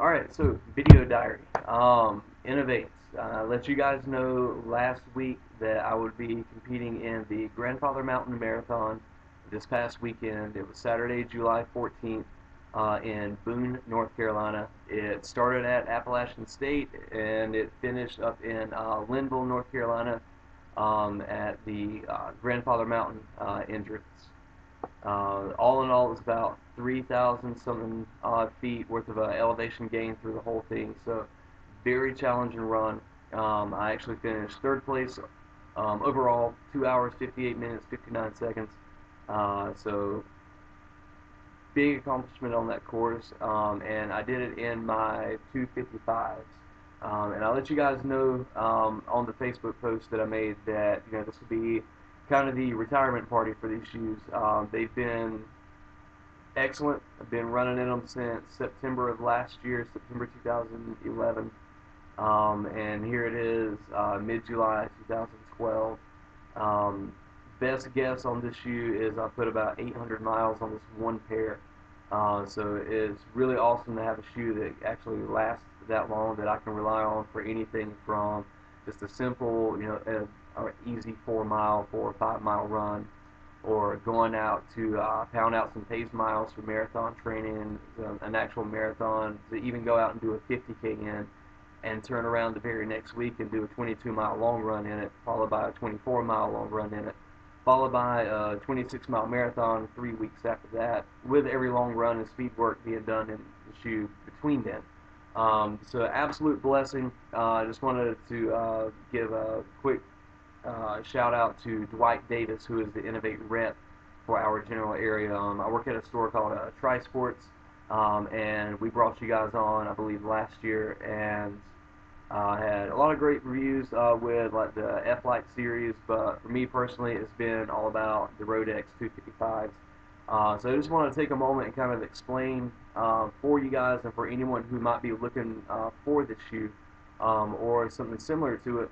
Alright, so video diary. Inov-8. Let you guys know last week that I would be competing in the Grandfather Mountain Marathon this past weekend. It was Saturday, July 14th in Boone, North Carolina. It started at Appalachian State and it finished up in Linville, North Carolina at the Grandfather Mountain entrance. All in all, it was about 3,000 something odd feet worth of elevation gain through the whole thing. So very challenging run. I actually finished third place overall, 2 hours, 58 minutes, 59 seconds. So big accomplishment on that course, and I did it in my 255s. And I'll let you guys know on the Facebook post that I made that this will be kind of the retirement party for these shoes. They've been excellent. I've been running in them since September of last year, September 2011, and here it is, mid-July 2012. Best guess on this shoe is I put about 800 miles on this one pair. So it's really awesome to have a shoe that actually lasts that long, that I can rely on for anything from just a simple, or easy 4 or 5 mile run, or going out to pound out some pace miles for marathon training, an actual marathon, to even go out and do a 50K in and turn around the very next week and do a 22-mile long run in it, followed by a 24-mile long run in it, followed by a 26-mile marathon 3 weeks after that, with every long run and speed work being done in the shoe between then. So absolute blessing. I just wanted to give a quick shout out to Dwight Davis, who is the Inov-8 rep for our general area. I work at a store called Tri Sports, and we brought you guys on, I believe, last year, and had a lot of great reviews with like the F-Light series, but for me personally, it's been all about the Rodex 255s. So I just want to take a moment and kind of explain for you guys and for anyone who might be looking for this shoe or something similar to it,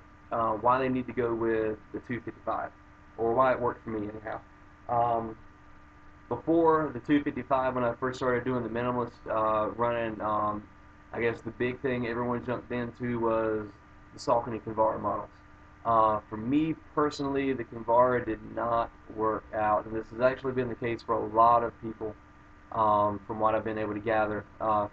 why they need to go with the 255, or why it worked for me anyhow. Before the 255, when I first started doing the minimalist running, I guess the big thing everyone jumped into was the Saucony Kinvara models. For me personally, the Kinvara did not work out, and this has actually been the case for a lot of people, from what I've been able to gather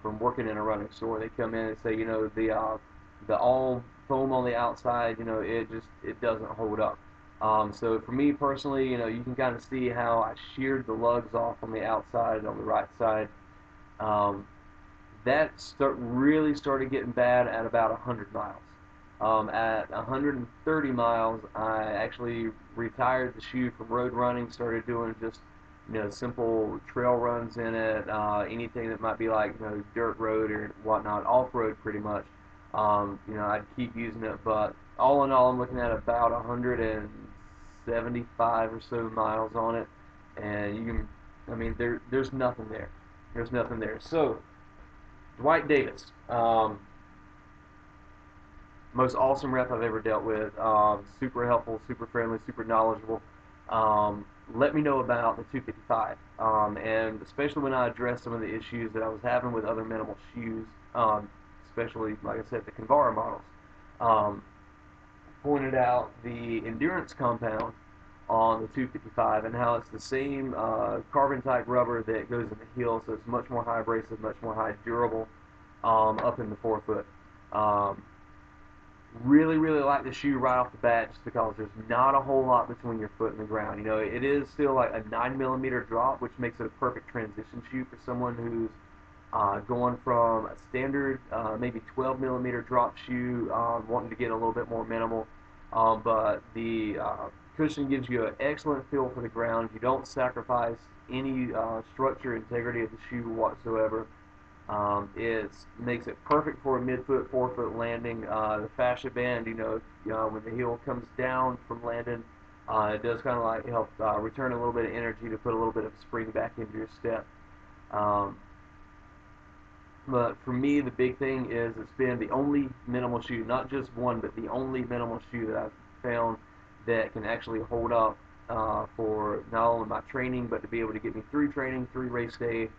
from working in a running store. They come in and say, the all foam on the outside, it doesn't hold up. So for me personally, you can kind of see how I sheared the lugs off on the outside and on the right side. That really started getting bad at about 100 miles. At 130 miles, I actually retired the shoe from road running, started doing just simple trail runs in it, anything that might be like dirt road or whatnot, off-road pretty much. I'd keep using it, but all in all, I'm looking at about 175 or so miles on it, and there's nothing there. There's nothing there. So, Dwight Davis, most awesome rep I've ever dealt with. Super helpful, super friendly, super knowledgeable. Let me know about the 255, and especially when I addressed some of the issues that I was having with other minimal shoes, especially, like I said, the Kinvara models. Pointed out the endurance compound on the 255 and how it's the same carbon type rubber that goes in the heel, so it's much more high abrasive, much more high durable up in the forefoot. Really, really like the shoe right off the bat, just because there's not a whole lot between your foot and the ground. It is still like a 9mm drop, which makes it a perfect transition shoe for someone who's going from a standard, maybe 12mm drop shoe, wanting to get a little bit more minimal. But the cushion gives you an excellent feel for the ground. You don't sacrifice any structure integrity of the shoe whatsoever. It makes it perfect for a mid-foot, forefoot landing. The fascia band, when the heel comes down from landing, it does kind of like help return a little bit of energy to put a little bit of spring back into your step. But for me, the big thing is it's been the only minimal shoe, not just one, but the only minimal shoe that I've found that can actually hold up for not only my training, but to be able to get me through training, through race day,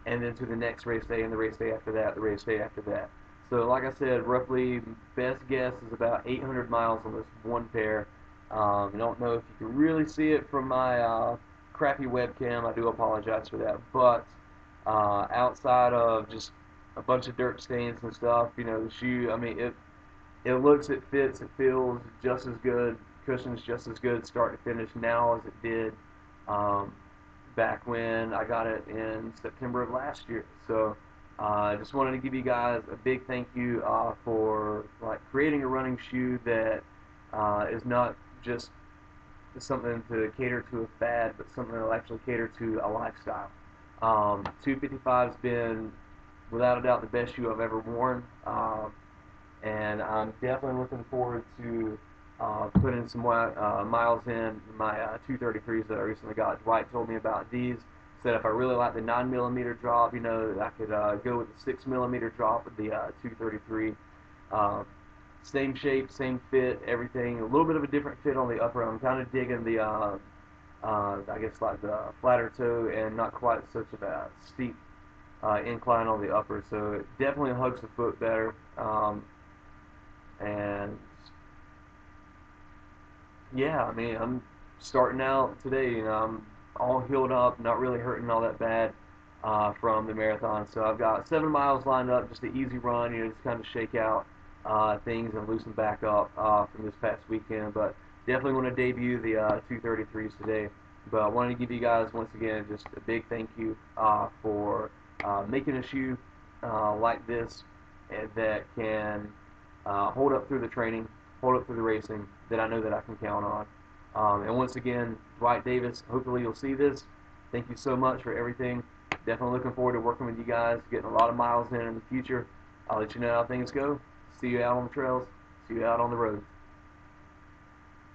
and then to the next race day, and the race day after that, the race day after that. So like I said, roughly best guess is about 800 miles on this one pair. I don't know if you can really see it from my crappy webcam. I do apologize for that. But outside of just a bunch of dirt stains and stuff, you know, the shoe, I mean, it looks, it fits, it feels just as good. Cushion's just as good start to finish now as it did um, back when I got it in September of last year. So I just wanted to give you guys a big thank you for like creating a running shoe that is not just something to cater to a fad, but something that will actually cater to a lifestyle. 255's been without a doubt the best shoe I've ever worn, and I'm definitely looking forward to putting some more miles in my 233s that I recently got. Dwight told me about these. Said if I really like the 9mm drop, you know, I could go with the 6mm drop of the 233. Same shape, same fit, everything. A little bit of a different fit on the upper. I'm kind of digging the, I guess like the flatter toe and not quite such a steep incline on the upper. So it definitely hugs the foot better. And yeah, I mean, I'm starting out today. You know, I'm all healed up, not really hurting all that bad from the marathon. So I've got 7 miles lined up, just an easy run. You know, just kind of shake out things and loosen back up from this past weekend. But definitely want to debut the 233s today. But I wanted to give you guys once again just a big thank you for making a shoe like this that can hold up through the training, hold up through the racing, that I know that I can count on. And once again, Dwight Davis, hopefully you'll see this. Thank you so much for everything. Definitely looking forward to working with you guys, getting a lot of miles in the future. I'll let you know how things go. See you out on the trails. See you out on the road.